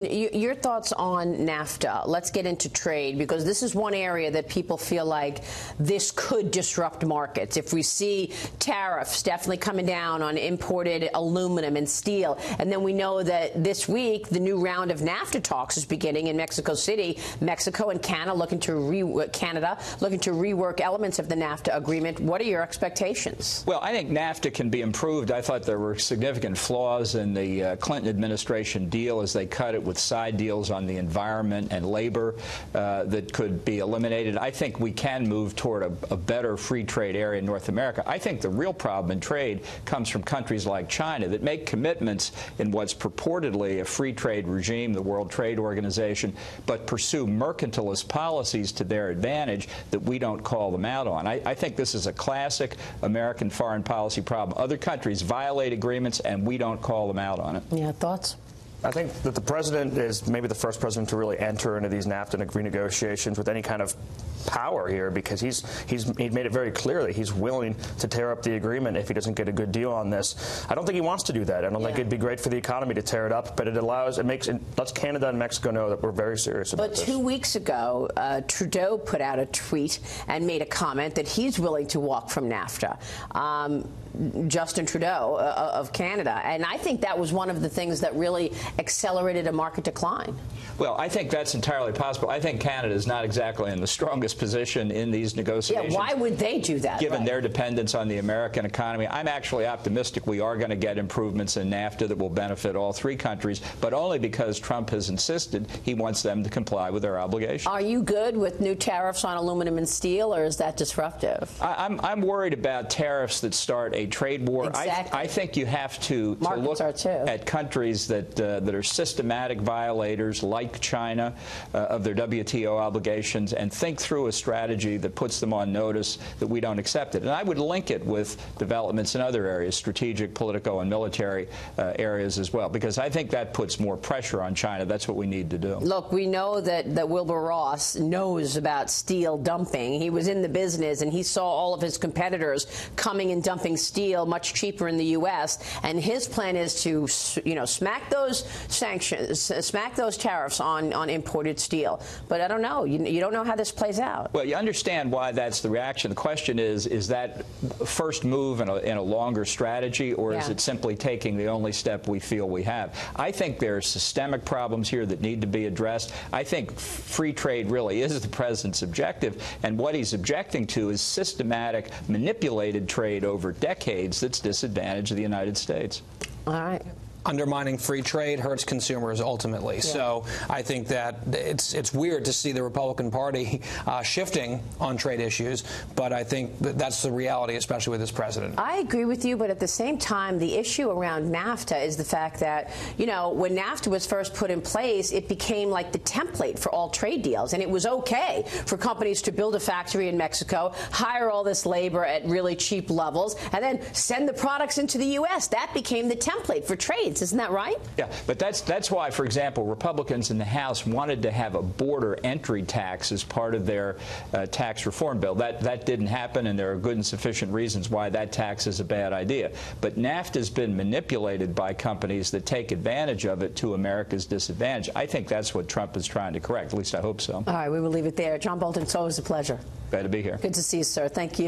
Your thoughts on NAFTA? Let's get into trade, because this is one area that people feel like this could disrupt markets. If we see tariffs definitely coming down on imported aluminum and steel, and then we know that this week the new round of NAFTA talks is beginning in Mexico City. Mexico and Canada looking to rework elements of the NAFTA agreement. What are your expectations? Well, I think NAFTA can be improved. I thought there were significant flaws in the Clinton administration deal as they cut it with side deals on the environment and labor that could be eliminated. I think we can move toward a better free trade area in North America. I think the real problem in trade comes from countries like China that make commitments in what's purportedly a free trade regime, the World Trade Organization, but pursue mercantilist policies to their advantage that we don't call them out on. I think this is a classic American foreign policy problem. Other countries violate agreements and we don't call them out on it. Yeah, thoughts? I think that the president is maybe the first president to really enter into these NAFTA renegotiations with any kind of power here, because he's made it very clear that he's willing to tear up the agreement if he doesn't get a good deal on this. I don't think he wants to do that. I don't think it'd be great for the economy to tear it up, but it lets Canada and Mexico know that we're very serious about this. But 2 weeks ago, Trudeau put out a tweet and made a comment that he's willing to walk from NAFTA. Justin Trudeau of Canada. And I think that was one of the things that really accelerated a market decline. Well, I think that's entirely possible. I think Canada is not exactly in the strongest position in these negotiations. Yeah, why would they do that? Given their dependence on the American economy. I'm actually optimistic we are going to get improvements in NAFTA that will benefit all three countries, but only because Trump has insisted he wants them to comply with their obligations. Are you good with new tariffs on aluminum and steel, or is that disruptive? I'm worried about tariffs that start a trade war. Exactly. I think you have to look at countries that are systematic violators, like China, of their WTO obligations, and think through a strategy that puts them on notice that we don't accept it. And I would link it with developments in other areas, strategic, political, and military areas as well, because I think that puts more pressure on China. That's what we need to do. Look, we know that Wilbur Ross knows about steel dumping. He was in the business, and he saw all of his competitors coming and dumping steel much cheaper in the U.S., and his plan is to, smack those sanctions, smack those tariffs on imported steel. But I don't know. You don't know how this plays out. Well, you understand why that's the reaction. The question is that first move in a longer strategy, or is it simply taking the only step we feel we have? I think there are systemic problems here that need to be addressed. I think free trade really is the president's objective, and what he's objecting to is systematic, manipulated trade over decades that's disadvantaged the United States. All right. Undermining free trade hurts consumers ultimately. Yeah. So I think that it's weird to see the Republican Party shifting on trade issues, but I think that's the reality, especially with this president. I agree with you, but at the same time, the issue around NAFTA is the fact that, when NAFTA was first put in place, it became like the template for all trade deals, and it was okay for companies to build a factory in Mexico, hire all this labor at really cheap levels, and then send the products into the U.S. That became the template for trade. Isn't that right? Yeah, but that's why, for example, Republicans in the House wanted to have a border entry tax as part of their tax reform bill. That didn't happen, and there are good and sufficient reasons why that tax is a bad idea. But NAFTA has been manipulated by companies that take advantage of it to America's disadvantage. I think that's what Trump is trying to correct. At least I hope so. All right, we will leave it there. John Bolton, it's always a pleasure. Glad to be here. Good to see you, sir. Thank you.